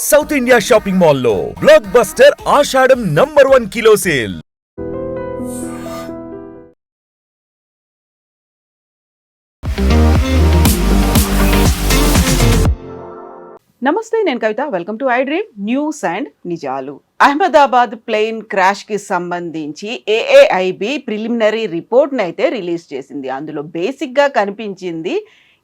South India shopping మాల్లో blockbuster Ashadham #1 kilo sale. నమస్తే, నేను Kavitha. Welcome to I dream news and నిజాలు. Ahmedabad plane crash కి సంబంధించి ఏఏఐబి ప్రిలిమినరీ రిపోర్ట్ని అయితే రిలీజ్ చేసింది. అందులో బేసిక్ గా కనిపించింది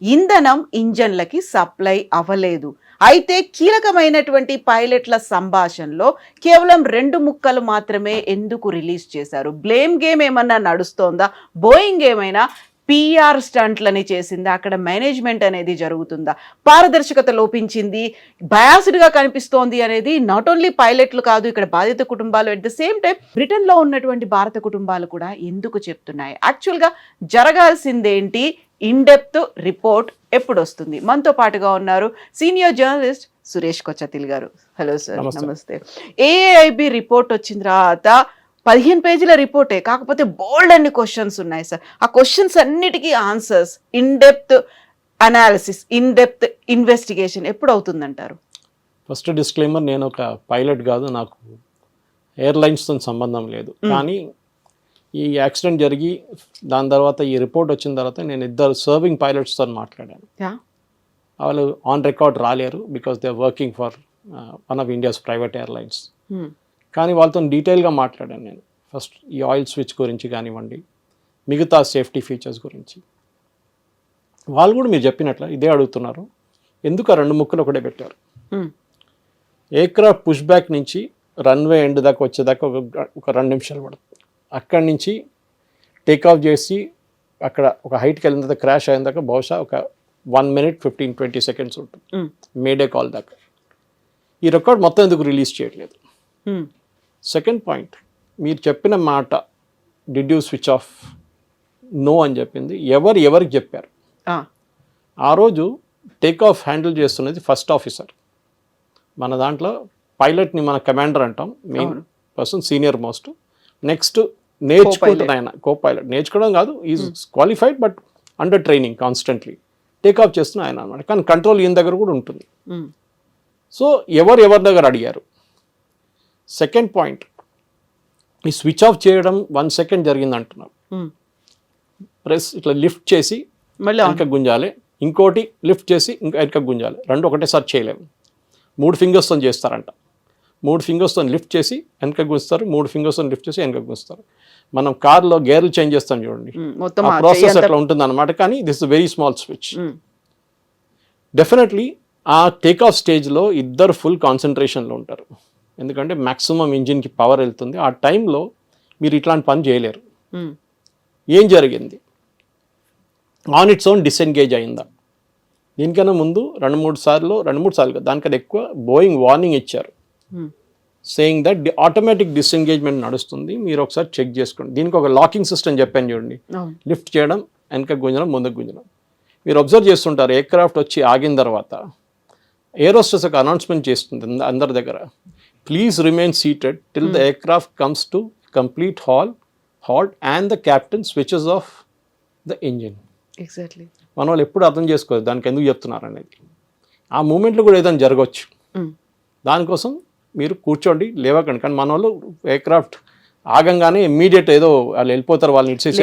ఇంధనం ఇంజన్లకి సప్లై అవ్వలేదు. అయితే కీలకమైనటువంటి పైలట్ల సంభాషణలో కేవలం 2 ముక్కలు మాత్రమే ఎందుకు రిలీజ్ చేశారు? బ్లేమ్ గేమ్ ఏమన్నా నడుస్తోందా? బోయింగ్ ఏమైనా పిఆర్ స్టంట్లని చేసిందా? అక్కడ మేనేజ్మెంట్ అనేది జరుగుతుందా? పారదర్శకత లోపించింది, బయాస్డ్గా కనిపిస్తోంది అనేది నాట్ ఓన్లీ పైలట్లు కాదు, ఇక్కడ బాధిత కుటుంబాలు, అట్ ద సేమ్ టైం బ్రిటన్లో ఉన్నటువంటి భారత కుటుంబాలు కూడా ఎందుకు చెప్తున్నాయి? యాక్చువల్గా జరగాల్సిందేంటి? ఇన్ డెప్త్ రిపోర్ట్ ఎప్పుడు వస్తుంది? మనతో పాటుగా ఉన్నారు సీనియర్ జర్నలిస్ట్ సురేష్ కొచ్చతిల్ గారు. హలో సార్, నమస్తే. ఏఐబి రిపోర్ట్ వచ్చిన తర్వాత 15 పేజీల రిపోర్టే, కాకపోతే బోల్డ్ అన్ని క్వశ్చన్స్ ఉన్నాయి సార్. ఆ క్వశ్చన్స్ అన్నిటికీ answers, in depth analysis, in depth investigation ఎప్పుడు అవుతుందంటారు? ఫస్ట్ డిస్క్లైమర్, నేను ఒక పైలట్ కాదు, నాకు ఎయిర్లైన్స్తో సంబంధం లేదు. కానీ ఈ యాక్సిడెంట్ జరిగి దాని తర్వాత ఈ రిపోర్ట్ వచ్చిన తర్వాత నేను 2 సర్వింగ్ పైలట్స్తో మాట్లాడాను. వాళ్ళు ఆన్ రికార్డ్ రాలేరు because they are working for one of India's private airlines. కానీ వాళ్ళతో డీటెయిల్గా మాట్లాడాను నేను. ఫస్ట్ ఈ ఆయిల్ స్విచ్ గురించి కానివ్వండి, మిగతా సేఫ్టీ ఫీచర్స్ గురించి. వాళ్ళు కూడా మీరు చెప్పినట్లు ఇదే అడుగుతున్నారు, ఎందుకు ఆ 2 ముక్కలు ఒకటే పెట్టారు? ఎయిర్క్రాఫ్ట్ పుష్ బ్యాక్ నుంచి రన్వే ఎండ్ దాకా వచ్చేదాకా ఒక 2 నిమిషాలు పడుతుంది. అక్కడి నుంచి టేకాఫ్ చేసి అక్కడ ఒక హైట్కి వెళ్ళిన తర్వాత క్రాష్ అయిన దాకా బహుశా ఒక 1 minute 15-20 seconds ఉంటుంది, మేడే కాల్ దాకా. ఈ రికార్డ్ మొత్తం ఎందుకు రిలీజ్ చేయట్లేదు? సెకండ్ పాయింట్, మీరు చెప్పిన మాట did you switch off, no అని చెప్పింది ఎవరికి చెప్పారు? ఆ రోజు టేక్ ఆఫ్ హ్యాండిల్ చేస్తున్నది ఫస్ట్ ఆఫీసర్. మన దాంట్లో పైలట్ని మన కమాండర్ అంటాం, main person, senior most. Next నేర్చుకుంటున్న ఆయన కో పైలట్, నేర్చుకోవడం కాదు, is qualified but under training constantly. Take off చేస్తున్న ఆయన అనమాట. కానీ కంట్రోల్ ఈయన దగ్గర కూడా ఉంటుంది. సో ఎవరి దగ్గర అడిగారు? సెకండ్ పాయింట్, ఈ స్విచ్ ఆఫ్ చేయడం 1 second జరిగింది అంటున్నారు. ప్రెస్ ఇట్లా లిఫ్ట్ చేసి వెనక గుంజాలి, ఇంకోటి లిఫ్ట్ చేసి ఇంకా వెనక గుంజాలి, 2 ఒకటేసారి చేయలేము. 3 ఫింగర్స్తో చేస్తారంట. 3 ఫింగర్స్తో లిఫ్ట్ చేసి వెనక గుంజుతారు, 3 ఫింగర్స్తో లిఫ్ట్ చేసి వెనక గుంజుతారు. మనం కార్లో గేర్లు చేంజ్ చేస్తాం చూడండి, ఆ ప్రాసెస్ అట్లా ఉంటుంది అనమాట. కానీ this is very small switch. Definitely ఆ టేక్ ఆఫ్ స్టేజ్లో 2 ఫుల్ కాన్సన్ట్రేషన్లో ఉంటారు, ఎందుకంటే మ్యాక్సిమం ఇంజిన్కి పవర్ వెళ్తుంది. ఆ టైంలో మీరు ఇట్లాంటి పని చేయలేరు. ఏం జరిగింది? ఆన్ ఇట్స్ ఓన్ డిసెంగేజ్ అయిందా? దీనికన్నా ముందు 2-3 సార్లు దానికన్నా ఎక్కువ బోయింగ్ వార్నింగ్ ఇచ్చారు, సేయింగ్ దట్ ఆటోమేటిక్ డిసెంగేజ్మెంట్ నడుస్తుంది, మీరు ఒకసారి చెక్ చేసుకోండి. దీనికి ఒక లాకింగ్ సిస్టమ్ చెప్పాను చూడండి, లిఫ్ట్ చేయడం, వెనక గుంజడం, ముందుకు గుంజడం. మీరు అబ్జర్వ్ చేస్తుంటారు, ఎయిర్క్రాఫ్ట్ వచ్చి ఆగిన తర్వాత ఏరోస్టెస్ ఒక అనౌన్స్మెంట్ చేస్తుంది అందరి దగ్గర, please remain seated till the aircraft comes to complete halt and the captain switches off the engine. Exactly. మన వాళ్ళు ఎప్పుడు అర్థం చేసుకోవాలి దానికి ఎందుకు చెప్తున్నారు అనేది. ఆ మూమెంట్లో కూడా ఏదైనా జరగవచ్చు, దానికోసం మీరు కూర్చోండి, లేవకండి. కానీ మన వాళ్ళు ఎయిర్క్రాఫ్ట్ ఆగంగానే ఇమ్మీడియట్ ఏదో వాళ్ళు వెళ్ళిపోతారు, వాళ్ళని ఇచ్చేసి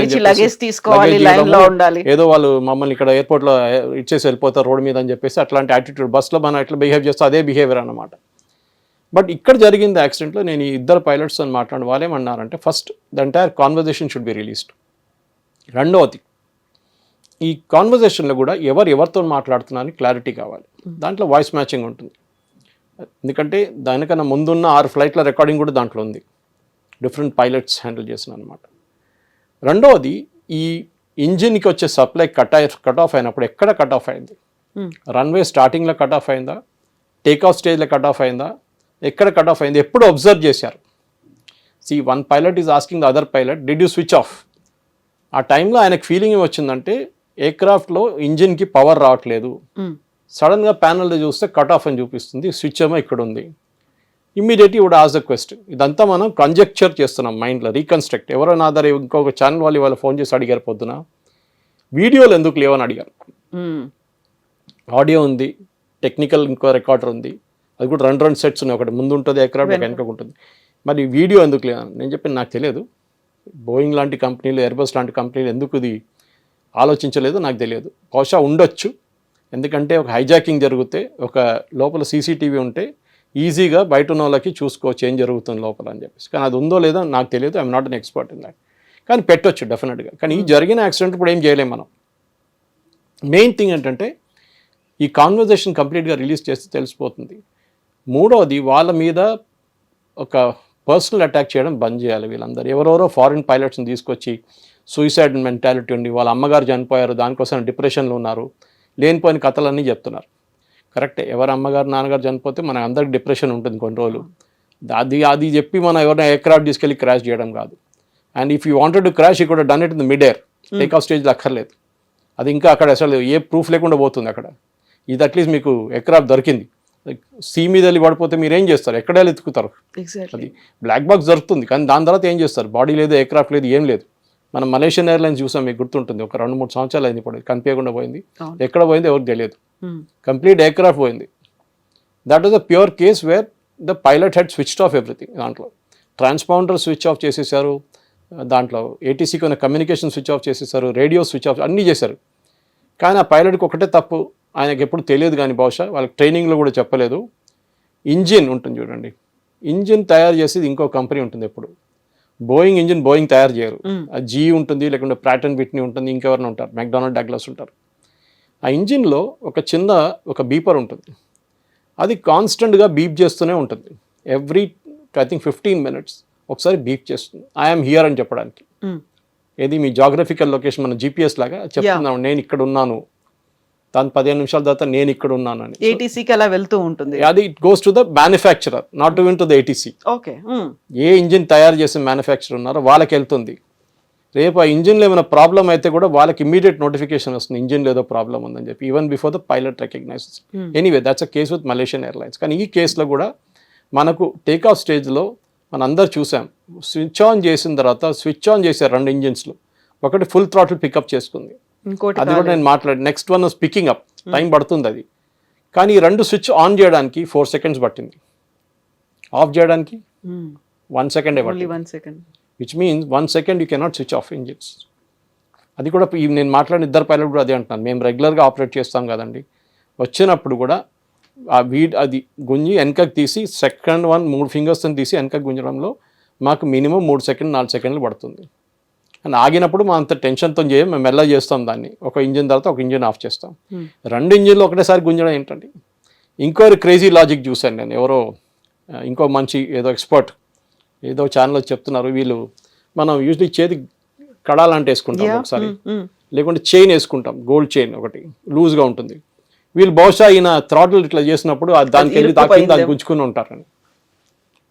ఏదో వాళ్ళు మమ్మల్ని ఇక్కడ ఎయిర్పోర్ట్లో ఇచ్చేసి వెళ్ళిపోతారు రోడ్ మీద అని చెప్పేసి అట్లాంటి యాటిట్యూడ్. బస్లో మనం ఎట్లా బిహేవ్ చేస్తే అదే బిహేవియర్ అన్నమాట. బట్ ఇక్కడ జరిగింది యాక్సిడెంట్లో నేను ఈ 2 పైలట్స్ అని మాట్లాడి వాళ్ళు ఏమన్నారంటే, first the entire conversation should be released. రెండవది, ఈ కాన్వర్జేషన్లో కూడా ఎవరితో మాట్లాడుతున్నారని క్లారిటీ కావాలి. దాంట్లో వాయిస్ మ్యాచింగ్ ఉంటుంది, ఎందుకంటే దానికన్నా ముందున్న 6 ఫ్లైట్ల రికార్డింగ్ కూడా దాంట్లో ఉంది, డిఫరెంట్ పైలట్స్ హ్యాండిల్ చేసిన అనమాట. రెండవది, ఈ ఇంజిన్కి వచ్చే సప్లై కట్ ఆఫ్ అయినప్పుడు ఎక్కడ కట్ ఆఫ్ అయింది? రన్వే స్టార్టింగ్లో కట్ ఆఫ్ అయిందా? టేక్ ఆఫ్ స్టేజ్లో కట్ ఆఫ్ అయిందా? ఎక్కడ కట్ ఆఫ్ అయింది? ఎప్పుడు అబ్జర్వ్ చేశారు? One pilot is asking the other pilot, did you switch of? ఆ టైంలో ఆయనకు ఫీలింగ్ ఏమొచ్చిందంటే ఎయిర్క్రాఫ్ట్లో ఇంజిన్కి పవర్ రావట్లేదు. సడన్గా ప్యానల్లో చూస్తే కట్ ఆఫ్ అని చూపిస్తుంది, స్విచ్ ఏమో ఇక్కడ ఉంది. Immediately would ask the question. ఇదంతా మనం కంజెక్చర్ చేస్తున్నాం మైండ్లో, రీకన్స్ట్రక్ట్. ఎవరో నా దగ్గర ఇంకొక ఛానల్ వాళ్ళు ఫోన్ చేసి అడిగారు పొద్దున, వీడియోలు ఎందుకు లేవని అడిగారు. ఆడియో ఉంది, టెక్నికల్ ఇంకో రికార్డర్ ఉంది, అది కూడా రెండు సెట్స్ ఉన్నాయి, ఒకటి ముందు ఉంటుంది ఎయిర్క్రాఫ్ట్, ఒక వెనక ఉంటుంది. మరి వీడియో ఎందుకు లేదు నేను చెప్పాను, నాకు తెలియదు. బోయింగ్ లాంటి కంపెనీలు, ఎయిర్బస్ లాంటి కంపెనీలు ఎందుకు ఇది ఆలోచించలేదు నాకు తెలియదు. బహుశా ఉండొచ్చు, ఎందుకంటే ఒక హైజాకింగ్ జరిగితే ఒక లోపల సీసీటీవీ ఉంటే ఈజీగా బయట ఉన్న వాళ్ళకి చూసుకోవచ్చు ఏం జరుగుతుంది లోపల అని చెప్పేసి. కానీ అది ఉందో లేదో నాకు తెలియదు, I'm not an expert in that. కానీ పెట్టొచ్చు డెఫినెట్గా. కానీ ఈ జరిగిన యాక్సిడెంట్ ఇప్పుడు ఏం చేయలేం మనం. మెయిన్ థింగ్ ఏంటంటే ఈ కాన్వర్జేషన్ కంప్లీట్గా రిలీజ్ చేస్తే తెలిసిపోతుంది. మూడవది, వాళ్ళ మీద ఒక పర్సనల్ అటాక్ చేయడం బంద్ చేయాలి వీళ్ళందరూ. ఎవరెవరో ఫారిన్ పైలట్స్ని తీసుకొచ్చి సూసైడ్ మెంటాలిటీ ఉండి వాళ్ళ అమ్మగారు చనిపోయారు దానికోసం డిప్రెషన్లో ఉన్నారు, లేనిపోయిన కథలన్నీ చెప్తున్నారు. కరెక్టే, ఎవరు అమ్మగారు నాన్నగారు చనిపోతే మన అందరికి డిప్రెషన్ ఉంటుంది కొన్ని రోజులు. అది చెప్పి మనం ఎవరైనా ఎయిర్క్రాఫ్ట్ తీసుకెళ్ళి క్రాష్ చేయడం కాదు. And if you wanted to crash you could done it in the mid air, take off స్టేజ్లో అక్కర్లేదు. అది ఇంకా అక్కడ అసలు ఏ ప్రూఫ్ లేకుండా పోతుంది అక్కడ. ఇది అట్లీస్ట్ మీకు ఎయిర్క్రాఫ్ట్ దొరికింది, సీ మీద వెళ్ళి పడిపోతే మీరు ఏం చేస్తారు, ఎక్కడ వెళ్ళి ఎత్తుకుతారు. అది బ్లాక్ బాక్స్ దొరుకుతుంది, కానీ దాని తర్వాత ఏం చేస్తారు, బాడీ లేదు, ఎయిర్క్రాఫ్ట్ లేదు, ఏం లేదు. మనం మలేషియన్ ఎయిర్లైన్స్ చూసాం, మీకు గుర్తుంటుంది, ఒక 2-3 సంవత్సరాలు అయింది ఇప్పుడు కనిపించకుండా పోయింది. ఎక్కడ పోయింది ఎవరికి తెలియదు, కంప్లీట్ ఎయిర్క్రాఫ్ట్ పోయింది. That is a pure case where the pilot head switched off everything. దాంట్లో ట్రాన్స్పాండర్ స్విచ్ ఆఫ్ చేసేసారు, దాంట్లో ఏటీసీకి ఉన్న కమ్యూనికేషన్ స్విచ్ ఆఫ్ చేసేసారు, రేడియో స్విచ్ ఆఫ్ అన్నీ చేశారు. కానీ ఆ పైలట్కి ఒకటే తప్పు, ఆయనకి ఎప్పుడు తెలియదు, కానీ బహుశా వాళ్ళకి ట్రైనింగ్లో కూడా చెప్పలేదు. ఇంజిన్ ఉంటుంది చూడండి, ఇంజిన్ తయారు చేసేది ఇంకో కంపెనీ ఉంటుంది. ఎప్పుడు బోయింగ్ ఇంజిన్ బోయింగ్ తయారు చేయరు, జీ ఉంటుంది, లేకుంటే ప్రాట్ అండ్ విట్నీ ఉంటుంది, ఇంకెవరైనా ఉంటారు, మెక్డానల్డ్ డగ్లస్ ఉంటారు. ఆ ఇంజిన్లో ఒక బీపర్ ఉంటుంది, అది కాన్స్టెంట్గా బీప్ చేస్తూనే ఉంటుంది. ఎవ్రీ ఐ థింక్ 15 minutes ఒకసారి బీప్ చేస్తుంది, ఐఎమ్ హియర్ అని చెప్పడానికి. ఏది మీ జాగ్రఫికల్ లొకేషన్ మన జీపీఎస్ లాగా చెప్తున్నాను, నేను ఇక్కడ ఉన్నాను. దాని 15 నిమిషాల తర్వాత నేను ఇక్కడ ఉన్నాను అని ఏటీసీకి అలా వెళ్తూ ఉంటుంది. అది it goes to the manufacturer, not even to the ATC. Okay, A engine తయారు చేసే మ్యానుఫ్యాక్చరర్ ఉన్నారో వాళ్ళకి వెళ్తుంది. రేపు ఆ ఇంజిన్లో ఏమైనా ప్రాబ్లం అయితే కూడా వాళ్ళకి ఇమీడియట్ నోటిఫికేషన్ వస్తుంది, ఇంజిన్లో ఏదో ప్రాబ్లం ఉందని చెప్పి, even before the pilot recognises. Anyway that's a case with Malaysian airlines. కానీ ఈ కేసులో కూడా మనకు టేక్ ఆఫ్ స్టేజ్లో మనం అందరు చూసాం, స్విచ్ ఆన్ చేసిన తర్వాత స్విచ్ ఆన్ చేశారు 2 ఇంజిన్స్లు, ఒకటి ఫుల్ థ్రాటిల్ పికప్ చేసుకుంది, అది కూడా నేను మాట్లాడి. Next one was picking up, time పడుతుంది అది. కానీ ఈ 2 స్విచ్ ఆన్ చేయడానికి 4 seconds పట్టింది, ఆఫ్ చేయడానికి 1 second పట్టింది. Which means 1 second you cannot switch off engines. అది కూడా నేను మాట్లాడిన ఇద్దరు పైలట్ కూడా అదే అంటున్నాను, మేము రెగ్యులర్గా ఆపరేట్ చేస్తాం కదండి, వచ్చినప్పుడు కూడా అది గుంజి వెనకకి తీసి సెకండ్ 3 fingers తీసి వెనకకి గుంజడంలో మాకు మినిమం 3 seconds 4 seconds పడుతుంది. అని ఆగినప్పుడు మా అంత టెన్షన్తో చేయం, మేము మెల్ల చేస్తాం దాన్ని. ఒక ఇంజిన్ తర్వాత ఒక ఇంజిన్ ఆఫ్ చేస్తాం. 2 ఇంజిన్లు ఒకటేసారి గుంజడం ఏంటండి. ఇంకోరు క్రేజీ లాజిక్ చూశాను నేను, ఎవరో ఇంకో మంచి ఏదో ఎక్స్పర్ట్ ఏదో ఛానల్లో చెప్తున్నారు, వీళ్ళు మనం యూజువలీ చేతి కడాలంటే వేసుకుంటాం ఒకసారి, లేకుంటే చైన్ వేసుకుంటాం, గోల్డ్ చైన్ ఒకటి లూజ్గా ఉంటుంది. వీళ్ళు బహుశా ఈయన థ్రాటిల్ ఇట్లా చేసినప్పుడు దానికి వెళ్ళి తాకి దాన్ని గుంజుకుని ఉంటారని.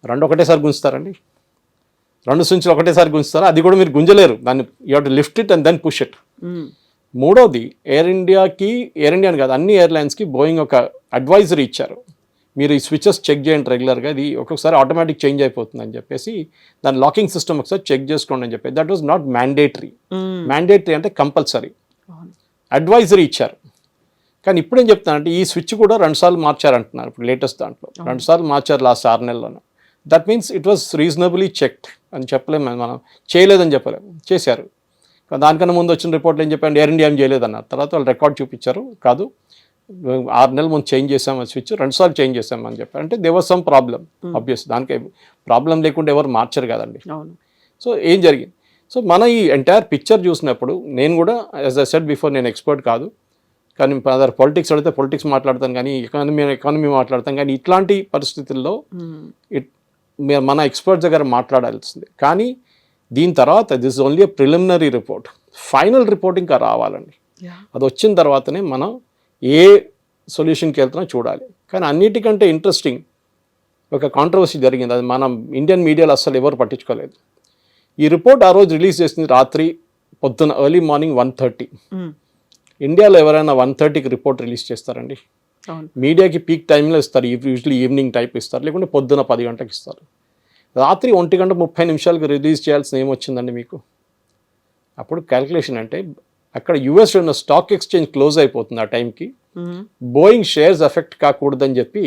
2 ఒకటేసారి గుంజుతారండి, 2 స్విచ్లు ఒకటేసారి గుంజుతారు, అది కూడా మీరు గుంజలేరు, దాన్ని you have to lift it and then push it. మూడోది, ఎయిర్ ఇండియాని కాదు అన్ని ఎయిర్లైన్స్కి బోయింగ్ ఒక అడ్వైజరీ ఇచ్చారు, మీరు ఈ స్విచెస్ చెక్ చేయండి రెగ్యులర్గా, ఇది ఒక్కొక్కసారి ఆటోమేటిక్ చేంజ్ అయిపోతుంది అని చెప్పేసి, దాని లాకింగ్ సిస్టమ్ ఒకసారి చెక్ చేసుకోండి అని చెప్పి. That was not mandatory. Mandatory అంటే కంపల్సరీ, అడ్వైజరీ ఇచ్చారు. కానీ ఇప్పుడు ఏం చెప్తానంటే ఈ స్విచ్ కూడా 2 సార్లు మార్చారంటున్నారు ఇప్పుడు లేటెస్ట్ దాంట్లో, 2 సార్లు మార్చారు లాస్ట్ 6 నెలల్లోనే. That means it was reasonably checked అని చెప్పలేము, మనం చేయలేదని చెప్పలేము, చేశారు. దానికన్నా ముందు వచ్చిన రిపోర్ట్లు ఏం చెప్పండి, ఎయిర్ ఇండియా ఏం చేయలేదన్నారు. తర్వాత వాళ్ళు రికార్డ్ చూపించారు, కాదు 6 నెలల ముందు చేంజ్ చేసామని స్విచ్ 2 సార్లు చేంజ్ చేసామని చెప్పారు. అంటే they was some problem, obvious దానికి ప్రాబ్లం లేకుండా ఎవరు మార్చరు కదండి. సో ఏం జరిగింది, సో మన ఈ ఎంటైర్ పిక్చర్ చూసినప్పుడు నేను కూడా యాజ్ ఐ సెడ్ బిఫోర్, నేను ఎక్స్పర్ట్ కాదు, కానీ అదర్ పాలిటిక్స్ అడిగితే పాలిటిక్స్ మాట్లాడతాను, కానీ ఎకానమీ మాట్లాడతాం. కానీ ఇట్లాంటి పరిస్థితుల్లో మన ఎక్స్పర్ట్స్ దగ్గర మాట్లాడాల్సింది. కానీ దీని తర్వాత this only a preliminary report, final report ఇంకా రావాలండి. అది వచ్చిన తర్వాతనే మనం ఏ సొల్యూషన్కి వెళ్తున్నా చూడాలి. కానీ అన్నిటికంటే ఇంట్రెస్టింగ్ ఒక కాంట్రవర్సీ జరిగింది, అది మనం ఇండియన్ మీడియాలో అస్సలు ఎవరు పట్టించుకోలేదు. ఈ రిపోర్ట్ ఆ రోజు రిలీజ్ చేసింది రాత్రి పొద్దున ఎర్లీ మార్నింగ్ 1:30. ఇండియాలో ఎవరైనా 1:30కి రిపోర్ట్ రిలీజ్ చేస్తారండి? మీడియాకి పీక్ టైంలో ఇస్తారు, యూజువల్లీ ఈవినింగ్ టైప్ ఇస్తారు, లేకుంటే పొద్దున 10 గంటలకు ఇస్తారు. రాత్రి 1:30 రిలీజ్ చేయాల్సిన ఏమొచ్చిందండి మీకు? అప్పుడు క్యాల్కులేషన్ అంటే అక్కడ యుఎస్లో ఉన్న స్టాక్ ఎక్స్చేంజ్ క్లోజ్ అయిపోతుంది ఆ టైంకి, బోయింగ్ షేర్స్ ఎఫెక్ట్ కాకూడదని చెప్పి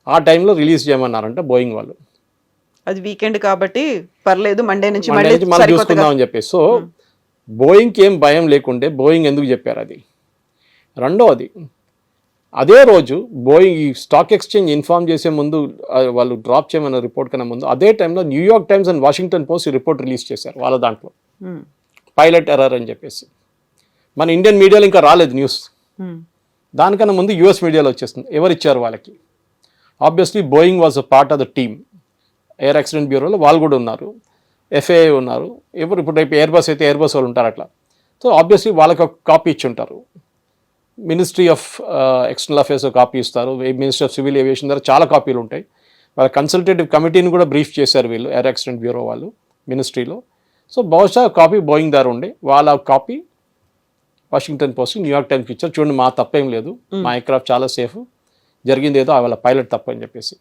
ఆ టైంలో రిలీజ్ చేయమన్నారంట బోయింగ్ వాళ్ళు. అది వీకెండ్ కాబట్టి పర్లేదు, మండే నుంచి మండే మళ్ళీ నుంచి మనం సరికొత్తగా. చూసుకుందామని చెప్పేసి. సో బోయింగ్కి ఏం భయం లేకుండే బోయింగ్ ఎందుకు చెప్పారు అది. రెండవది, అదే రోజు బోయింగ్ ఈ స్టాక్ ఎక్స్చేంజ్ ఇన్ఫార్మ్ చేసే ముందు వాళ్ళు డ్రాప్ చేయమన్న రిపోర్ట్ కన్నా ముందు అదే టైంలో New York times and Washington post ఈ రిపోర్ట్ రిలీజ్ చేశారు వాళ్ళ దాంట్లో, పైలట్ ఎర్రర్ అని చెప్పేసి. మన ఇండియన్ మీడియాలో ఇంకా రాలేదు న్యూస్, దానికన్నా ముందు యూఎస్ మీడియాలో వచ్చేస్తుంది. ఎవరు ఇచ్చారు వాళ్ళకి? Obviously Boeing was a part of the team. Air accident బ్యూరోలో వాళ్ళు కూడా ఉన్నారు, ఎఫ్ఏఐ ఉన్నారు, ఎవరు ఇప్పుడు రేపు ఎయిర్ బస్ అయితే ఎయిర్ బస్ వాళ్ళు ఉంటారు అట్లా. సో ఆబ్వియస్లీ వాళ్ళకి ఒక కాపీ ఇచ్చి ఉంటారు. Ministry of external affairs copy ఇస్తారు, మినిస్ట్రీ ఆఫ్ సివిల్ ఏవియేషన్ దగ్గర చాలా కాపీలు ఉంటాయి. వాళ్ళ కన్సల్టేటివ్ కమిటీని కూడా బ్రీఫ్ చేశారు వీళ్ళు ఎయిర్ యాక్సిడెంట్ బ్యూరో వాళ్ళు మినిస్ట్రీలో. సో బహుశా కాపీ బోయింగ్ దారు ఉండే, వాళ్ళ కాపీ వాషింగ్టన్ పోస్ట్ న్యూయార్క్ టైమ్స్కి ఇచ్చారు. చూడండి, మా తప్పేం లేదు, మా ఎయిర్క్రాఫ్ట్ చాలా సేఫ్, జరిగింది ఏదో వాళ్ళ పైలట్ తప్ప అని చెప్పేసి.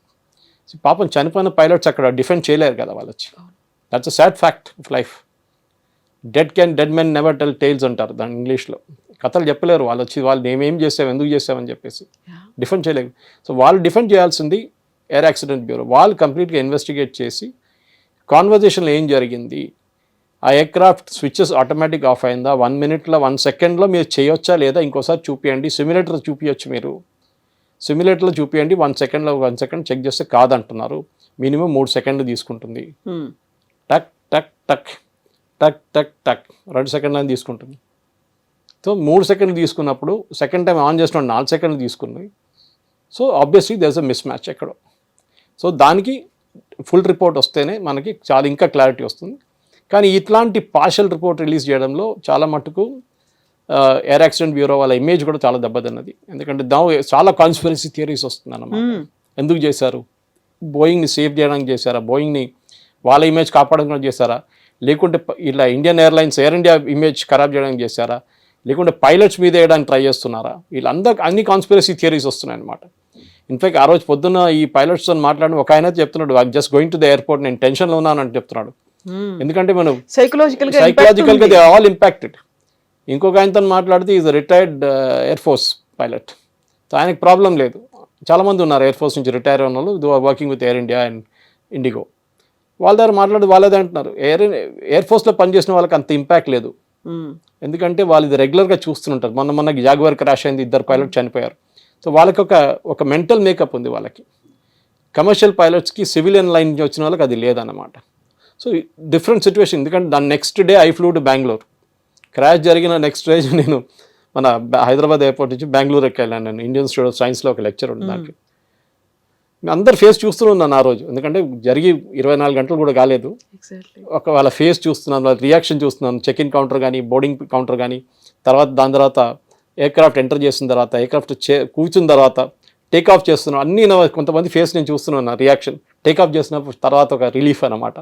పాపం చనిపోయిన పైలట్స్ అక్కడ డిఫెండ్ చేయలేరు కదా వాళ్ళు వచ్చి. That's a sad fact of life. Dead men never tell tales అంటారు దాని ఇంగ్లీష్లో. కథలు చెప్పలేరు వాళ్ళు వచ్చి, వాళ్ళు మేమేం చేసాం, ఎందుకు చేసామని చెప్పేసి డిఫెండ్ చేయలేము. సో వాళ్ళు డిఫెండ్ చేయాల్సింది ఎయిర్ యాక్సిడెంట్ బ్యూరో. వాళ్ళు కంప్లీట్గా ఇన్వెస్టిగేట్ చేసి కాన్వర్జేషన్లో ఏం జరిగింది, ఆ ఎయిర్క్రాఫ్ట్ స్విచెస్ ఆటోమేటిక్ ఆఫ్ అయిందా, 1 minute 1 second మీరు చేయొచ్చా లేదా ఇంకోసారి చూపించండి, సిమ్యులేటర్ చూపించచ్చు, మీరు సిమ్యులేటర్లో చూపించండి, 1 second చెక్ చేస్తే కాదంటున్నారు, మినిమం 3 seconds తీసుకుంటుంది. టక్ టక్ టక్ టక్ టక్ టక్ 2 seconds తీసుకుంటుంది. సో 3 seconds తీసుకున్నప్పుడు సెకండ్ టైం ఆన్ చేసిన 4 seconds తీసుకుంది. So obviously there is a mismatch ఎక్కడో. సో దానికి ఫుల్ రిపోర్ట్ వస్తేనే మనకి చాలా ఇంకా క్లారిటీ వస్తుంది. కానీ ఇట్లాంటి పార్షల్ రిపోర్ట్ రిలీజ్ చేయడంలో చాలా మటుకు ఎయిర్ యాక్సిడెంట్ బ్యూరో వాళ్ళ ఇమేజ్ కూడా చాలా దెబ్బతిన్నది. ఎందుకంటే చాలా కాన్స్పిరసీ థియరీస్ వస్తుంది అన్నమాట. ఎందుకు చేశారు? బోయింగ్ని సేవ్ చేయడానికి చేశారా, బోయింగ్ని వాళ్ళ ఇమేజ్ కాపాడడానికి చేశారా, లేకుంటే ఇలా Indian airlines air India image ఖరాబ్ చేయడానికి చేశారా, లేకుంటే పైలట్స్ మీద వేయడానికి ట్రై చేస్తున్నారా? వీళ్ళందరూ అన్ని కాన్స్పిరసీ థియరీస్ వస్తున్నాయి అనమాట. ఇన్ఫాక్ట్ ఆ రోజు పొద్దున్న ఈ పైలట్స్తో మాట్లాడిన ఒక ఆయన చెప్తున్నాడు, I just going to the airport, నేను టెన్షన్లో ఉన్నానని చెప్తున్నాడు. ఎందుకంటే మనం సైకలాజికల్గా దే ఆల్ ఇంపాక్టెడ్. ఇంకొక ఆయనతో మాట్లాడితే is retired Air Force pilot, so ఆయనకు ప్రాబ్లం లేదు. చాలామంది ఉన్నారు ఎయిర్ ఫోర్స్ నుంచి రిటైర్ అయిన వాళ్ళు, though are working with Air India and IndiGo. వాళ్ళ దగ్గర మాట్లాడి వాళ్ళదే అంటున్నారు, ఎయిర్ ఫోర్స్లో పనిచేసిన వాళ్ళకి అంత ఇంపాక్ట్ లేదు, ఎందుకంటే వాళ్ళు ఇది రెగ్యులర్గా చూస్తుంటారు. మొన్న జాగ్వార్ క్రాష్ అయింది, 2 పైలట్ చనిపోయారు. సో వాళ్ళకి ఒక మెంటల్ మేకప్ ఉంది వాళ్ళకి. కమర్షియల్ పైలట్స్కి సివిలియన్ లైన్ నుంచి వచ్చిన వాళ్ళకి అది లేదన్నమాట. So different situation. ఎందుకంటే దాని next day I flu to Bengaluru. Crash జరిగిన నెక్స్ట్ డే నేను మన హైదరాబాద్ ఎయిర్పోర్ట్ నుంచి బెంగళూరుకి వెళ్ళాను. నేను ఇండియన్ ఇన్స్టిట్యూట్ ఆఫ్ సైన్స్లో ఒక లెక్చర్ ఉంది దానికి. అందరు ఫేస్ చూస్తూ ఉన్నాను ఆ రోజు, ఎందుకంటే జరిగి 24 గంటలు కూడా కాలేదు. వాళ్ళ ఫేస్ చూస్తున్నాను, వాళ్ళ రియాక్షన్ చూస్తున్నాను. చెక్ ఇన్ కౌంటర్ కానీ, బోర్డింగ్ కౌంటర్ కానీ, దాని తర్వాత ఎయిర్క్రాఫ్ట్ ఎంటర్ చేసిన తర్వాత, ఎయిర్క్రాఫ్ట్ కూర్చున్న తర్వాత, టేక్ ఆఫ్ చేస్తున్నాను, అన్నీ కొంతమంది ఫేస్ నేను చూస్తున్నాను రియాక్షన్. టేక్ ఆఫ్ చేసిన తర్వాత ఒక రిలీఫ్ అన్నమాట.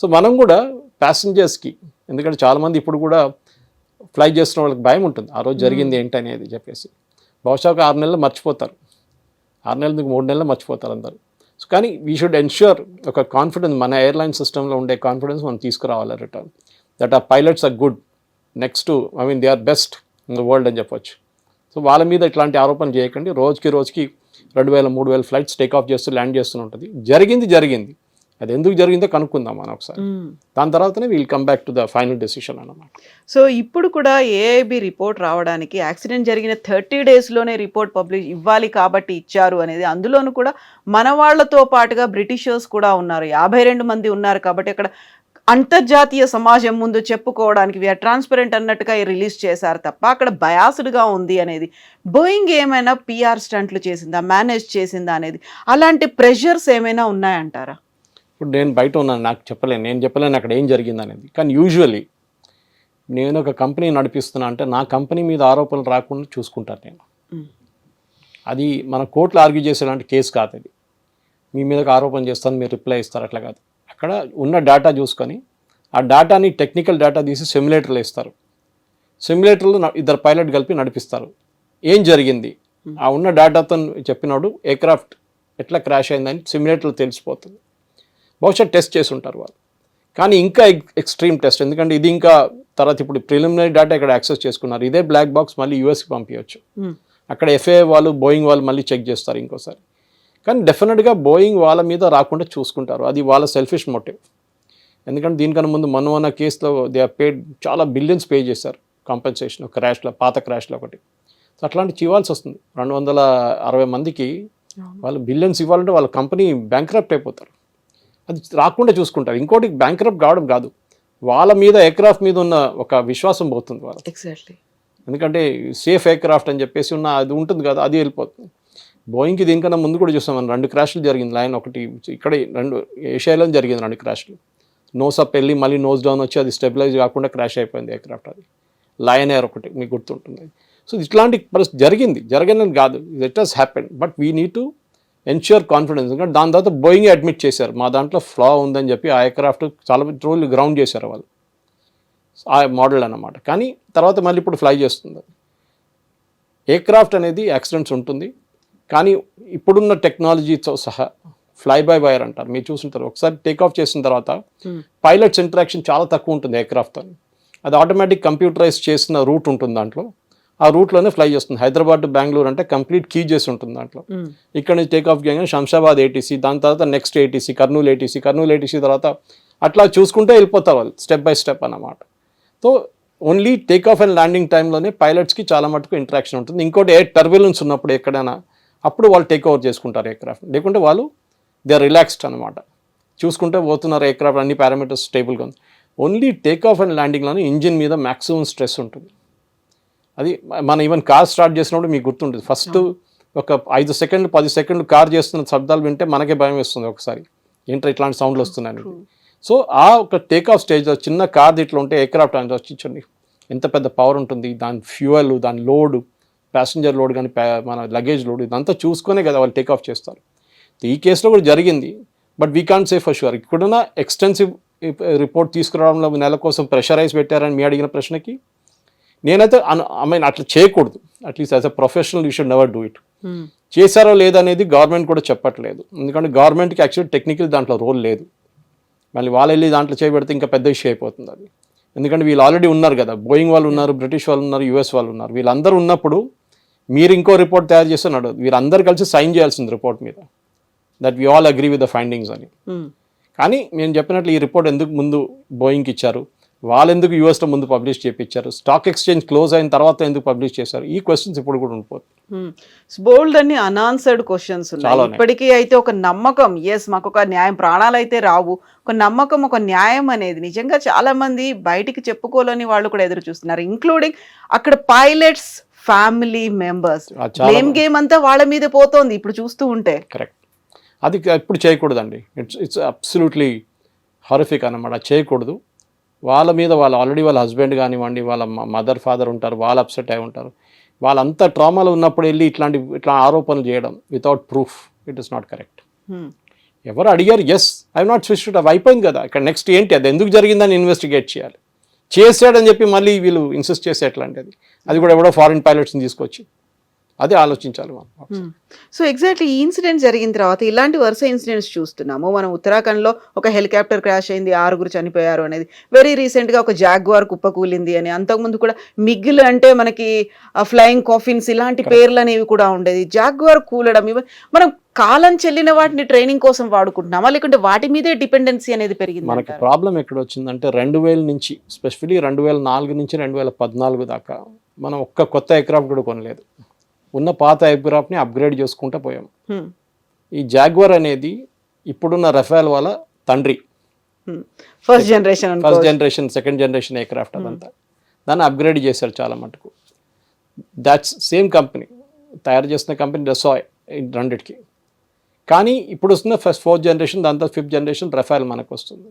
సో మనం కూడా ప్యాసింజర్స్కి, ఎందుకంటే చాలామంది ఇప్పుడు కూడా ఫ్లై చేస్తున్న వాళ్ళకి భయం ఉంటుంది ఆ రోజు జరిగింది ఏంటనేది చెప్పేసి. బహుశా ఒక 6 నెలలు మర్చిపోతారు, 6 నెలల నుంచి 3 నెలలు మర్చిపోతారు అందరూ. సో కానీ వీ షుడ్ ఎన్ష్యూర్ ఒక కాన్ఫిడెన్స్, మన ఎయిర్లైన్ సిస్టంలో ఉండే కాన్ఫిడెన్స్ మనం తీసుకురావాలి రిటర్న్, దట్ ఆ pilots are good, next they are best in the world అని చెప్పొచ్చు. సో వాళ్ళ మీద ఇట్లాంటి ఆరోపణలు చేయకండి. రోజుకి 2,000-3,000 ఫ్లైట్స్ టేక్ ఆఫ్ చేస్తూ ల్యాండ్ చేస్తూ ఉంటుంది. జరిగింది, అది ఎందుకు జరిగిందో కనుక్కుందాం మనం ఒకసారి. దాని తర్వాతనే we'll come back to the final decision అన్నమాట. సో ఇప్పుడు కూడా ఏఐబి రిపోర్ట్ రావడానికి యాక్సిడెంట్ జరిగిన 30 daysలోనే రిపోర్ట్ పబ్లిష్ ఇవ్వాలి కాబట్టి ఇచ్చారు అనేది, అందులోనూ కూడా మన వాళ్ళతో పాటుగా బ్రిటిషర్స్ కూడా ఉన్నారు, 52 మంది ఉన్నారు. కాబట్టి అక్కడ అంతర్జాతీయ సమాజం ముందు చెప్పుకోవడానికి వీఆర్ ట్రాన్స్పరెంట్ అన్నట్టుగా రిలీజ్ చేశారు తప్ప అక్కడ బయాస్డ్గా ఉంది అనేది. బోయింగ్ ఏమైనా పిఆర్ స్టంట్లు చేసిందా, మేనేజ్ చేసిందా అనేది, అలాంటి ప్రెషర్స్ ఏమైనా ఉన్నాయంటారా? ఇప్పుడు నేను బయట ఉన్నాను, నేను చెప్పలేను అక్కడ ఏం జరిగింది అనేది. కానీ యూజువల్లీ నేను ఒక కంపెనీ నడిపిస్తున్నా అంటే నా కంపెనీ మీద ఆరోపణలు రాకుండా చూసుకుంటాను నేను. అది మన కోర్టులో ఆర్గ్యూ చేసేలాంటి కేసు కాదు అది. మీ మీద ఆరోపణ చేస్తాను, మీరు రిప్లై ఇస్తారు, అట్లా కాదు. అక్కడ ఉన్న డేటా చూసుకొని ఆ డేటాని టెక్నికల్ డేటా తీసి సిమ్యులేటర్లో ఇస్తారు. సిమ్యులేటర్లో 2 పైలట్ కలిపి నడిపిస్తారు. ఏం జరిగింది ఆ ఉన్న డేటాతో చెప్పినాడు, ఎయిర్క్రాఫ్ట్ ఎట్లా క్రాష్ అయిందని సిమ్యులేటర్లో తెలిసిపోతుంది. బహుశా టెస్ట్ చేసి ఉంటారు వాళ్ళు. కానీ ఇంకా ఎక్స్ట్రీమ్ టెస్ట్, ఎందుకంటే ఇది ఇంకా తర్వాత ఇప్పుడు ప్రిలిమినరీ డేటా ఇక్కడ యాక్సెస్ చేసుకున్నారు, ఇదే బ్లాక్ బాక్స్ మళ్ళీ యూఎస్కి పంపించవచ్చు. అక్కడ ఎఫ్ఏ వాళ్ళు, బోయింగ్ వాళ్ళు మళ్ళీ చెక్ చేస్తారు ఇంకోసారి. కానీ డెఫినెట్గా బోయింగ్ వాళ్ళ మీద రాకుండా చూసుకుంటారు, అది వాళ్ళ సెల్ఫిష్ మోటివ్. ఎందుకంటే దీనికన్నా ముందు మొన్న కేసులో దే ఆర్ పేడ్, చాలా బిలియన్స్ పే చేశారు కాంపెన్సేషన్ క్రాష్లో, పాత క్రాష్లో ఒకటి. సో అట్లాంటి ఇవ్వాల్సి వస్తుంది. 260 మందికి వాళ్ళు బిలియన్స్ ఇవ్వాలంటే వాళ్ళ కంపెనీ బ్యాంక్రప్ట్ అయిపోతారు. అది రాకుండా చూసుకుంటారు. ఇంకోటి బ్యాంక్రప్ట్ కావడం కాదు, వాళ్ళ మీద ఎయిర్క్రాఫ్ట్ మీద ఉన్న ఒక విశ్వాసం పోతుంది వాళ్ళు. ఎగ్జాక్ట్లీ. ఎందుకంటే సేఫ్ ఎయిర్క్రాఫ్ట్ అని చెప్పేసి ఉన్న అది ఉంటుంది కదా, అది వెళ్ళిపోతుంది. బోయింగ్కి దీనికన్నా ముందు కూడా చూస్తాం మనం, 2 క్రాష్లు జరిగింది. లైన్ ఒకటి ఇక్కడ 2 ఏషియాలో జరిగింది, 2 క్రాష్లు. నోస్ అప్ వెళ్ళి మళ్ళీ నోస్ డౌన్ వచ్చి అది స్టెబిలైజ్ కాకుండా క్రాష్ అయిపోయింది ఎయిర్క్రాఫ్ట్. అది లయన్ ఎయిర్ ఒకటి మీకు గుర్తుంటుంది. సో ఇట్లాంటి పరిస్థితి జరగని కాదు, it has happen. But we need to ensure confidence. ఎందుకంటే దాని తర్వాత బోయింగ్ అడ్మిట్ చేశారు, మా దాంట్లో ఫ్లా ఉందని చెప్పి ఆ ఎయిర్క్రాఫ్ట్ చాలా రోజులు గ్రౌండ్ చేశారు వాళ్ళు, ఆ మోడల్ అన్నమాట. కానీ తర్వాత మళ్ళీ ఇప్పుడు ఫ్లై చేస్తుంది. ఎయిర్క్రాఫ్ట్ అనేది యాక్సిడెంట్స్ ఉంటుంది, కానీ ఇప్పుడున్న టెక్నాలజీతో సహా ఫ్లై బై వైర్ అంటారు, మీరు చూస్తుంటారు. ఒకసారి టేక్ ఆఫ్ చేసిన తర్వాత పైలట్స్ ఇంటరాక్షన్ చాలా తక్కువ ఉంటుంది ఎయిర్క్రాఫ్ట్తో. అది ఆటోమేటిక్ కంప్యూటరైజ్ చేసిన రూట్ ఉంటుంది దాంట్లో, ఆ రూట్లోనే ఫ్లై చేస్తుంది. హైదరాబాద్ టు బెంగళూరు అంటే కంప్లీట్ కీ చేసి ఉంటుంది దాంట్లో. ఇక్కడ నుంచి టేక్ ఆఫ్ చేయగానే శంషాబాద్ ఏటీసీ, దాని తర్వాత నెక్స్ట్ ఏటీసీ కర్నూలు ఏటీసీ తర్వాత అట్లా చూసుకుంటే వెళ్ళిపోతారు వాళ్ళు స్టెప్ బై స్టెప్ అన్నమాట. So only take off and landing టైంలోనే పైలట్స్కి చాలా మటుకు ఇంటరాక్షన్ ఉంటుంది. ఇంకోటి ఎయిర్ టర్బ్యులెన్స్ ఉన్నప్పుడు ఎక్కడైనా అప్పుడు వాళ్ళు టేక్ ఓవర్ చేసుకుంటారు ఎయిర్క్రాఫ్ట్, లేకుంటే వాళ్ళు దే ఆర్ రిలాక్స్డ్ అనమాట. చూసుకుంటే పోతున్నారు ఎయిర్క్రాఫ్ట్, అన్ని పారామీటర్స్ స్టేబుల్గా ఉంది. ఓన్లీ టేక్ ఆఫ్ అండ్ ల్యాండింగ్లోనే ఇంజిన్ మీద మ్యాక్సిమం స్ట్రెస్ ఉంటుంది. అది మనం ఈవెన్ కార్ స్టార్ట్ చేసినప్పుడు మీకు గుర్తుంటుంది, ఫస్ట్ ఒక 5 సెకండ్లు 10 సెకండ్లు కార్ చేస్తున్న శబ్దాలు వింటే మనకే భయం వేస్తుంది ఒకసారి, ఏంటో ఇట్లాంటి సౌండ్లు వస్తున్నాయని. సో ఆ ఒక టేక్ ఆఫ్ స్టేజ్లో చిన్న కార్ ఇట్లా ఉంటే ఎయిర్క్రాఫ్ట్ అనేది వచ్చించండి ఎంత పెద్ద పవర్ ఉంటుంది, దాని ఫ్యూయల్, దాని లోడ్, ప్యాసింజర్ లోడ్ కానీ మన లగేజ్ లోడ్, ఇదంతా చూసుకునే కదా వాళ్ళు టేక్ ఆఫ్ చేస్తారు. ఈ కేసులో కూడా జరిగింది, but we can't say for sure. ఇక్కడున్న ఎక్స్టెన్సివ్ రిపోర్ట్ తీసుకురావడంలో నెల కోసం ప్రెషరైజ్ పెట్టారని మీ అడిగిన ప్రశ్నకి నేనైతే అట్లా చేయకూడదు. At least as a professional you should never do it. చేశారో లేదనేది గవర్నమెంట్ కూడా చెప్పట్లేదు, ఎందుకంటే గవర్నమెంట్కి యాక్చువల్లీ టెక్నికల్ దాంట్లో రోల్ లేదు. మళ్ళీ వాళ్ళు వెళ్ళి దాంట్లో చేయబెడితే ఇంకా పెద్ద ఇష్యూ అయిపోతుంది అది. ఎందుకంటే వీళ్ళు ఆల్రెడీ ఉన్నారు కదా, బోయింగ్ వాళ్ళు ఉన్నారు, బ్రిటిష్ వాళ్ళు ఉన్నారు, యూఎస్ వాళ్ళు ఉన్నారు. వీళ్ళందరూ ఉన్నప్పుడు మీరు ఇంకో రిపోర్ట్ తయారు చేస్తే నడవదు. వీరందరూ కలిసి సైన్ చేయాల్సింది రిపోర్ట్ మీద, that we all agree with the findings అని. కానీ నేను చెప్పినట్లు ఈ రిపోర్ట్ ఎందుకు ముందు బోయింగ్కి ఇచ్చారు, వాళ్ళు ఎందుకు యూఎస్లో ముందు పబ్లిష్ చేయించారు, స్టాక్ ఎక్స్చేంజ్ క్లోజ్ అయిన తర్వాత ఎందుకు పబ్లిష్ చేశారు, ఈ క్వశ్చన్స్ ఇప్పుడు కూడా ఉండిపోతుంది. బోల్డ్ అన్ని అన్ఆన్సర్డ్ క్వశ్చన్స్ ఉన్నాయి ఇప్పటికీ. అయితే ఒక నమ్మకం, ఎస్ మాకు ఒక న్యాయం, ప్రాణాలు అయితే రావు, ఒక నమ్మకం, ఒక న్యాయం అనేది నిజంగా చాలా మంది బయటికి చెప్పుకోలేని వాళ్ళు కూడా ఎదురు చూస్తున్నారు, ఇంక్లూడింగ్ అక్కడ pilots family members. Blame game అంతా వాళ్ళ మీద పోతోంది ఇప్పుడు చూస్తూ ఉంటే. కరెక్ట్, అది ఇప్పుడు చేయకూడదండి. ఇట్స్ అబ్సల్యూట్లీ హారిఫిక్ అన్నమాట, చేయకూడదు. వాళ్ళ మీద వాళ్ళు ఆల్రెడీ వాళ్ళ హస్బెండ్ కానివ్వండి, వాళ్ళ మదర్ ఫాదర్ ఉంటారు, వాళ్ళు అప్సెట్ అయి ఉంటారు. వాళ్ళంతా ట్రామాలో ఉన్నప్పుడు వెళ్ళి ఇట్లా ఆరోపణలు చేయడం without proof, it is not correct. ఎవరు అడిగారు, ఎస్ ఐ నాట్ స్విచ్డ్, అవి అయిపోయింది కదా, ఇక్కడ నెక్స్ట్ ఏంటి, అది ఎందుకు జరిగిందని ఇన్వెస్టిగేట్ చేయాలి. చేసాడని చెప్పి మళ్ళీ వీళ్ళు ఇన్సిస్ట్ చేసే ఎట్లాంటిది, అది కూడా ఎవడో ఫారిన్ పైలట్స్ని తీసుకొచ్చి, అదే ఆలోచించాలి మనం. సో ఎగ్జాక్ట్లీ ఈ ఇన్సిడెంట్ జరిగిన తర్వాత ఇలాంటి వరుస ఇన్సిడెంట్స్ చూస్తున్నాము మనం. ఉత్తరాఖండ్లో ఒక హెలికాప్టర్ క్రాష్ అయింది, 6 చనిపోయారు అనేది. వెరీ రీసెంట్గా ఒక జాగ్వార్ కుప్పకూలింది అని. అంతకుముందు కూడా మిగ్గులు అంటే మనకి ఫ్లయింగ్ కాఫిన్స్ ఇలాంటి పేర్లు అనేవి కూడా ఉండేది. జాగ్వార్ కూలడం, మనం కాలం చెల్లిన వాటిని ట్రైనింగ్ కోసం వాడుకుంటున్నామా, లేకుంటే వాటి మీదే డిపెండెన్సీ అనేది పెరిగింది? మనకి ప్రాబ్లం ఎక్కడ వచ్చిందంటే 2000 నుంచి స్పెషల్లీ 2004 నుంచి 2014 దాకా మనం ఒక్క కొత్త ఎయిర్క్రాఫ్ట్ కూడా కొనలేదు. ఉన్న పాత ఎయిర్క్రాఫ్ట్ని అప్గ్రేడ్ చేసుకుంటూ పోయాం. ఈ జాగ్వార్ అనేది ఇప్పుడున్న రఫేల్ వాళ్ళ తండ్రి, first generation second generation aircraft అదంతా. దాన్ని అప్గ్రేడ్ చేశారు చాలా మటుకు. దాట్స్ సేమ్ కంపెనీ తయారు చేసిన కంపెనీ డెసాయ్ రెండిటికి. కానీ ఇప్పుడు వస్తున్న ఫోర్త్ జనరేషన్, దాంతో 5th జనరేషన్ రఫేల్ మనకు వస్తుంది.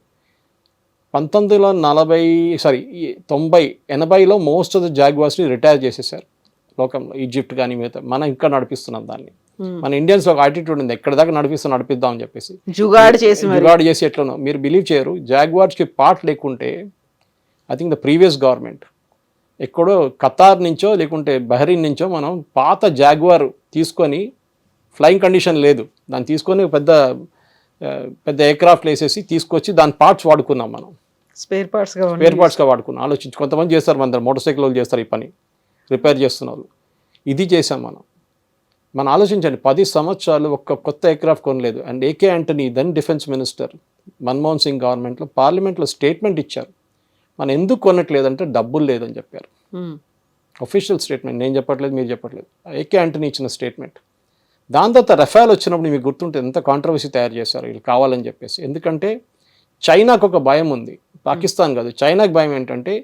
1980లో మోస్ట్ ఆఫ్ ద జాగ్వార్స్ని రిటైర్ చేసేసారు లోకంలో. ఈజిప్ట్ కానీ మిగతా, మనం ఇంకా నడిపిస్తున్నాం దాన్ని. మన ఇండియన్స్ ఒక యాటిట్యూడ్ ఉంది, ఎక్కడ దాకా నడిపిద్దాం అని చెప్పేసి జుగాడు చేసి ఎట్లనో. మీరు బిలీవ్ చేయరు, జాగ్వార్స్కి పార్ట్ లేకుంటే I think the previous government ఎక్కడో ఖతార్ నుంచో లేకుంటే బహ్రీన్ నుంచో మనం పాత జాగ్వార్ తీసుకొని, ఫ్లయింగ్ కండిషన్ లేదు, దాన్ని తీసుకొని పెద్ద ఎయిర్క్రాఫ్ట్ వేసేసి తీసుకొచ్చి దాని పార్ట్స్ వాడుకున్నాం మనం, స్పేర్ పార్ట్స్గా వాడుకున్నాం. ఆలోచించి కొంతమంది చేస్తారు, మన మోటార్ సైకిల్ వాళ్ళు చేస్తారు ఈ పని, రిపేర్ చేస్తున్న వాళ్ళు. ఇది చేసాం మనం. మనం ఆలోచించండి, 10 సంవత్సరాలు ఒక్క కొత్త ఎయిర్క్రాఫ్ట్ కొనలేదు. And AK Antony then defence minister Manmohan Singh గవర్నమెంట్లో పార్లమెంట్లో స్టేట్మెంట్ ఇచ్చారు, మనం ఎందుకు కొనట్లేదంటే డబ్బులు లేదని చెప్పారు. అఫీషియల్ స్టేట్మెంట్, నేను చెప్పట్లేదు, మీరు చెప్పట్లేదు, ఏకే యాంటనీ ఇచ్చిన స్టేట్మెంట్. దాని తర్వాత రఫాల్ వచ్చినప్పుడు మీకు గుర్తుంటే ఎంత కాంట్రవర్సీ తయారు చేశారు వీళ్ళు కావాలని చెప్పేసి. ఎందుకంటే చైనాకు ఒక భయం ఉంది, పాకిస్తాన్ కాదు, చైనాకు భయం ఏంటంటే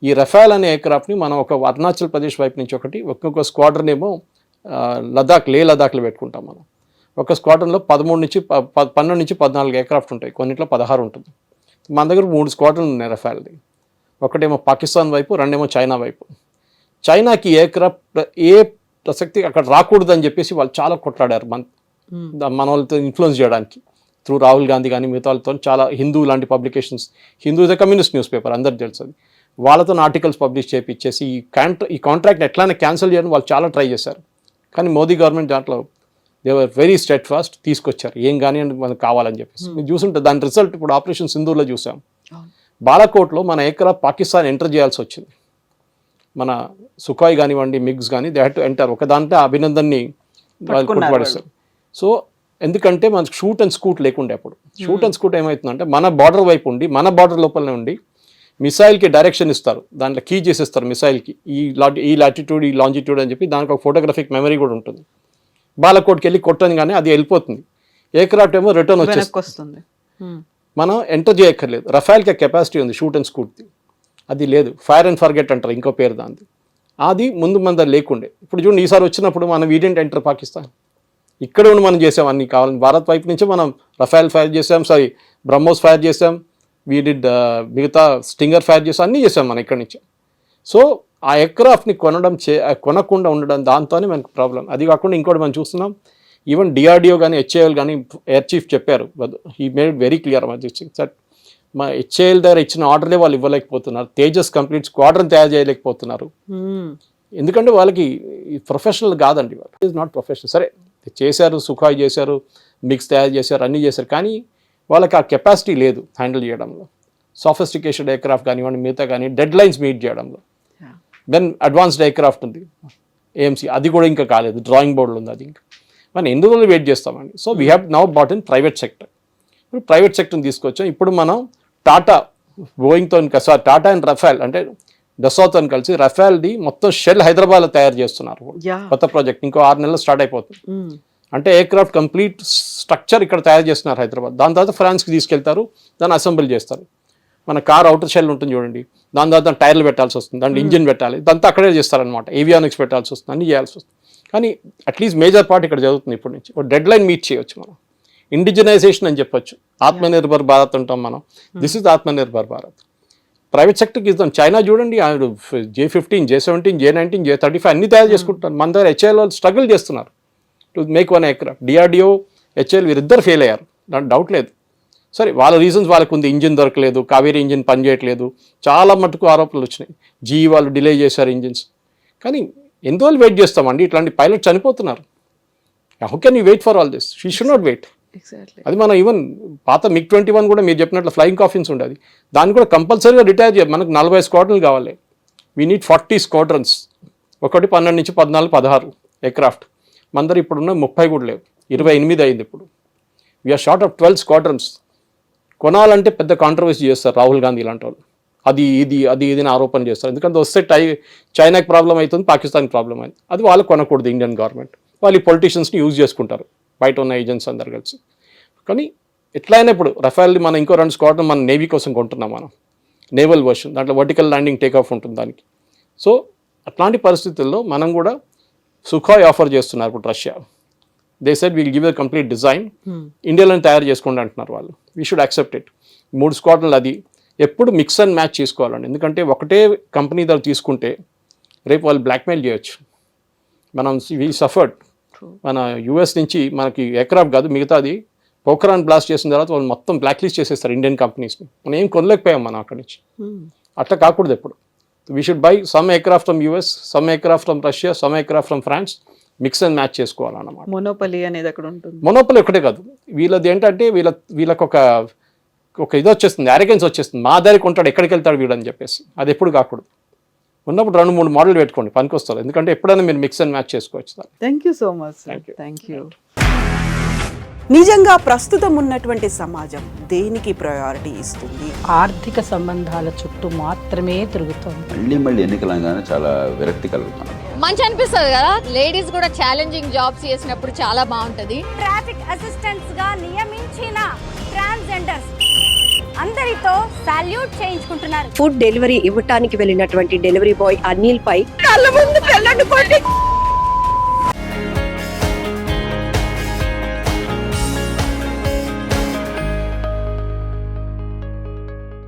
ఈ రఫాల్ అనే ఎయిర్క్రాఫ్ట్ని మనం ఒక అరుణాచల్ ప్రదేశ్ వైపు నుంచి ఒకటి, ఒక్కొక్క స్క్వాడ్రన్ ఏమో లదాఖ్లో పెట్టుకుంటాం మనం. ఒక స్క్వాడ్రన్లో 12 నుంచి 14 ఎయిర్క్రాఫ్ట్ ఉంటాయి, కొన్నిట్లో 16 ఉంటుంది. మన దగ్గర 3 స్క్వాడ్రన్లు ఉన్నాయి రఫాల్ది. ఒకటేమో పాకిస్తాన్ వైపు, రెండేమో చైనా వైపు. చైనాకి ఎయిర్క్రాఫ్ట్ ఏ ప్రసక్తి అక్కడ రాకూడదని చెప్పేసి వాళ్ళు చాలా కొట్లాడారు మన వాళ్ళతో ఇన్ఫ్లుయెన్స్ చేయడానికి, త్రూ రాహుల్ గాంధీ కానీ మిగతా వాళ్ళతో. చాలా హిందూ లాంటి publications, Hindu is the communist news paper, అందరికి తెలుసు అది, వాళ్ళతో ఆర్టికల్స్ పబ్లిష్ చేయించేసి ఈ కాంట్రాక్ట్ ఎట్లానే క్యాన్సిల్ చేయడం వాళ్ళు చాలా ట్రై చేశారు. కానీ మోదీ గవర్నమెంట్ దాంట్లో they were very straight fast, తీసుకొచ్చారు ఏం కానీ మనకు కావాలని చెప్పేసి. మీరు చూసుంటే దాని రిజల్ట్ ఇప్పుడు ఆపరేషన్ సింధూర్లో చూసాం. బాలాకోట్లో మన ఎయిర్క్రాఫ్ట్ పాకిస్తాన్ ఎంటర్ చేయాల్సి వచ్చింది, మన సుఖాయ్ కానివ్వండి, మిగ్స్ కానీ, దే హ్యాడ్ టు ఎంటర్. ఒక దాంట్లో అభినందన్ని కొట్టుపడేస్తారు. సో ఎందుకంటే మనకు షూట్ అండ్ స్కూట్ లేకుండే అప్పుడు. షూట్ అండ్ స్కూట్ ఏమవుతుందంటే మన బార్డర్ వైపు ఉండి, మన బార్డర్ లోపలనే ఉండి మిసైల్కి డైరెక్షన్ ఇస్తారు, దాంట్లో కీ చేసేస్తారు మిసైల్కి, ఈ లాటిట్యూడ్ ఈ లాంజిట్యూడ్ అని చెప్పి. దానికి ఒక ఫోటోగ్రఫిక్ మెమరీ కూడా ఉంటుంది. బాలకోట్కి వెళ్ళి కొట్టని కానీ అది వెళ్ళిపోతుంది, ఎయిర్క్రాఫ్ట్ ఏమో రిటర్న్ వచ్చేస్తుంది. మనం ఎంటర్ చేయక్కర్లేదు. రఫాల్కి కెపాసిటీ ఉంది షూట్ అండ్ స్కూట్ది, అది లేదు. ఫైర్ అండ్ ఫర్గెట్ అంటారు ఇంకో పేరు దాంది, అది ముందు మన లేకుండే. ఇప్పుడు చూడండి, ఈసారి వచ్చినప్పుడు మనం వీడెంట్ ఎంటర్ పాకిస్తాన్, ఇక్కడ ఉండి మనం చేసాం అన్ని కావాలని. భారత్ వైపు నుంచి మనం రఫాల్ ఫైర్ చేసాం, బ్రహ్మోస్ ఫైర్ చేసాం, వీడిడ్ మిగతా స్టింగర్ ఫైర్ చేసాం, అన్నీ చేసాం మనం ఇక్కడి నుంచి. సో ఆ ఎయిర్క్రాఫ్ట్ని కొనకుండా ఉండడం, దాంతోనే మనకు ప్రాబ్లం. అది కాకుండా ఇంకోటి మనం చూస్తున్నాం, ఈవెన్ డిఆర్డిఓ కానీ హెచ్ఏఎల్ కానీ ఎయిర్ చీఫ్ చెప్పారు, he made very clear that మా హెచ్ఏఎల్ దగ్గర ఇచ్చిన ఆర్డర్లే వాళ్ళు ఇవ్వలేకపోతున్నారు, తేజస్ కంప్లీట్ స్క్వాడ్రన్ తయారు చేయలేకపోతున్నారు. ఎందుకంటే వాళ్ళకి ప్రొఫెషనల్ కాదండి, వాళ్ళు ఈజ్ నాట్ ప్రొఫెషనల్. సరే చేశారు, సుఖాయ్ చేశారు, మిక్స్ తయారు చేశారు, అన్నీ చేశారు, కానీ వాళ్ళకి ఆ కెపాసిటీ లేదు హ్యాండిల్ చేయడంలో. సాఫిస్టికేటెడ్ ఎయిర్క్రాఫ్ట్ కానివ్వండి, మిగతా కానీ డెడ్ లైన్స్ మీట్ చేయడంలో. దెన్ అడ్వాన్స్డ్ ఎయిర్క్రాఫ్ట్ ఉంది ఏఎంసీ, అది కూడా ఇంకా కాలేదు, డ్రాయింగ్ బోర్డులో ఉంది, అది ఇంకా మనం ఎందుకు వెయిట్ చేస్తామండి. So we have now bought in private sector. ఇప్పుడు ప్రైవేట్ సెక్టర్ని తీసుకొచ్చాం. ఇప్పుడు మనం టాటా బోయింగ్తో టాటా అండ్ రఫాల్ అంటే దసోతో కలిసి రఫాల్ది మొత్తం షెల్ హైదరాబాద్లో తయారు చేస్తున్నారు, కొత్త ప్రాజెక్ట్. ఇంకో 6 నెలలు స్టార్ట్ అయిపోతుంది. అంటే ఎయిర్క్రాఫ్ట్ కంప్లీట్ స్ట్రక్చర్ ఇక్కడ తయారు చేస్తున్నారు హైదరాబాద్. దాని తర్వాత ఫ్రాన్స్కి తీసుకెళ్తారు, దాన్ని అసెంబుల్ చేస్తారు. మన కార్ అవుటర్ షెల్ ఉంటుంది చూడండి, దాని తర్వాత టైర్లు పెట్టాల్సి వస్తుంది, దాంట్లో ఇంజిన్ పెట్టాలి, దాంతో అక్కడే చేస్తారనమాట. ఏవియానిక్స్ పెట్టాల్సి వస్తుంది, అన్నీ చేయాల్సి వస్తుంది. కానీ అట్లీస్ట్ మేజర్ పార్ట్ ఇక్కడ జరుగుతుంది. ఇప్పటి నుంచి ఒక డెడ్ లైన్ మీట్ చేయొచ్చు మనం. ఇండిజినైజేషన్ అని చెప్పొచ్చు, ఆత్మనిర్భర్ భారత్ అంటాం మనం. This is Atmanirbhar Bharat. Private సెక్టర్కి ఇద్దాం. చైనా చూడండి, J-15, J-17, J-19, J-35 అన్నీ తయారు చేసుకుంటున్నారు. మన దగ్గర హెచ్ఏఎల్ వాళ్ళు స్ట్రగుల్ చేస్తున్నారు to make one aircraft. DRDO, HAL వీరిద్దరు ఫెయిల్ అయ్యారు, దాంట్లో డౌట్ లేదు. సరే వాళ్ళ రీజన్స్ వాళ్ళకు ఉంది, ఇంజిన్ దొరకలేదు, కావేరీ ఇంజిన్ పనిచేయట్లేదు, చాలా మటుకు ఆరోపణలు వచ్చినాయి. జీఈ వాళ్ళు డిలే చేశారు ఇంజిన్స్. కానీ ఎందువల్ల వెయిట్ చేస్తామండి, ఇట్లాంటి పైలట్ చనిపోతున్నారు. How can you wait for all this? She should not wait. అది మనం ఈవెన్ పాత MiG-21 కూడా మీరు చెప్పినట్లు ఫ్లయింగ్ కాఫిన్స్ ఉండేది, దాన్ని కూడా కంపల్సరీగా రిటైర్ చేయాలి. మనకు 40 స్క్వాడ్రన్లు కావాలి. వీ నీడ్ 40 స్క్వాడ్రన్స్, ఒకటి 12 నుంచి 14, 16 ఎయిర్క్రాఫ్ట్. మన దగ్గర ఇప్పుడున్న 30 కూడా లేవు, 28 అయింది ఇప్పుడు. We're short of 12 squadrons. కొనాలంటే పెద్ద కాంట్రవర్సీ చేస్తారు రాహుల్ గాంధీ ఇలాంటి వాళ్ళు, అది ఇది అని ఆరోపణ చేస్తారు. ఎందుకంటే వస్తే చైనాకి ప్రాబ్లం అవుతుంది, పాకిస్తాన్కి ప్రాబ్లం అయింది. అది వాళ్ళు కొనకూడదు ఇండియన్ గవర్నమెంట్. వాళ్ళు ఈ పొలిటీషియన్స్ని యూజ్ చేసుకుంటారు, బయట ఉన్న ఏజెంట్స్ అందరు కలిసి. కానీ ఎట్లయినా ఇప్పుడు రఫాల్ది మనం ఇంకో 2 స్క్వాడ్రన్ మన నేవీ కోసం కొంటున్నాం మనం, నేవల్ వర్షన్, దాంట్లో వర్టికల్ ల్యాండింగ్ టేక్ ఆఫ్ ఉంటుంది దానికి. సో అట్లాంటి పరిస్థితుల్లో మనం కూడా సుఖాయ్ ఆఫర్ చేస్తున్నారు ఇప్పుడు Russia. They said will give a complete design, ఇండియాలో తయారు చేసుకోండి అంటున్నారు వాళ్ళు. We should accept it. 3 స్క్వాడ్రన్లు, అది ఎప్పుడు మిక్స్ అండ్ మ్యాచ్ చేసుకోవాలండి. ఎందుకంటే ఒకటే కంపెనీ దగ్గర తీసుకుంటే రేపు వాళ్ళు బ్లాక్మెయిల్ చేయొచ్చు. మనం వీ సఫర్డ్, మన యూఎస్ నుంచి మనకి ఎయిర్క్రాఫ్ట్ కాదు మిగతాది పోఖ్రాన్ బ్లాస్ట్ చేసిన తర్వాత వాళ్ళు మొత్తం బ్లాక్ లిస్ట్ చేసేస్తారు ఇండియన్ కంపెనీస్ని. మనం ఏం కొనలేకపోయాం మనం అక్కడి నుంచి. అట్లా కాకూడదు ఎప్పుడు. We should buy some aircraft from US, some aircraft from Russia, some aircraft from France, mix and match చేసుకోవాలన్నమాట. మొనోపలి అనేది అక్కడ ఉంటుంది. మొనోపలి ఒకటే కాదు, వీళ్ళది ఏంటంటే వీళ్ళకి ఒక ఇది వచ్చేస్తుంది, అరెగెన్స్ వచ్చేస్తుంది. మా దారికి ఉంటాడు, ఎక్కడికి వెళ్తాడు వీడని చెప్పేసి. అది ఎప్పుడు కాకూడదు. ఉన్నప్పుడు 2-3 మోడల్ పెట్టుకోండి, పనికొస్తారు. ఎందుకంటే ఎప్పుడైనా మీరు మిక్స్ అండ్ మ్యాచ్ చేసుకోవచ్చు. Thank you so much sir. Thank you. Thank you. నిజంగా ప్రస్తుతం ఉన్నటువంటి సమాజం దేనికి ప్రయారిటీ ఇస్తుంది? ఆర్థిక సంబంధాల చుట్టూ మాత్రమే తిరుగుతోంది. మళ్ళీ ఎన్నికలంగానే చాలా విరక్తి కలుగుతాను. మంచి అనిపిస్తుంది కదా, లేడీస్ కూడా ఛాలెంజింగ్ జాబ్స్ చేసినప్పుడు చాలా బాగుంటది. ట్రాఫిక్ అసిస్టెంట్స్ గా నియమించిన ట్రాన్స్జెండర్స్ అందరితో సాల్యూట్ చేయించుకుంటున్నారు. ఫుడ్ డెలివరీ ఇవ్వటానికి వెళ్ళినటువంటి డెలివరీ బాయ్ అనిల్ పై కళ్ళ ముందు పెళ్ళండి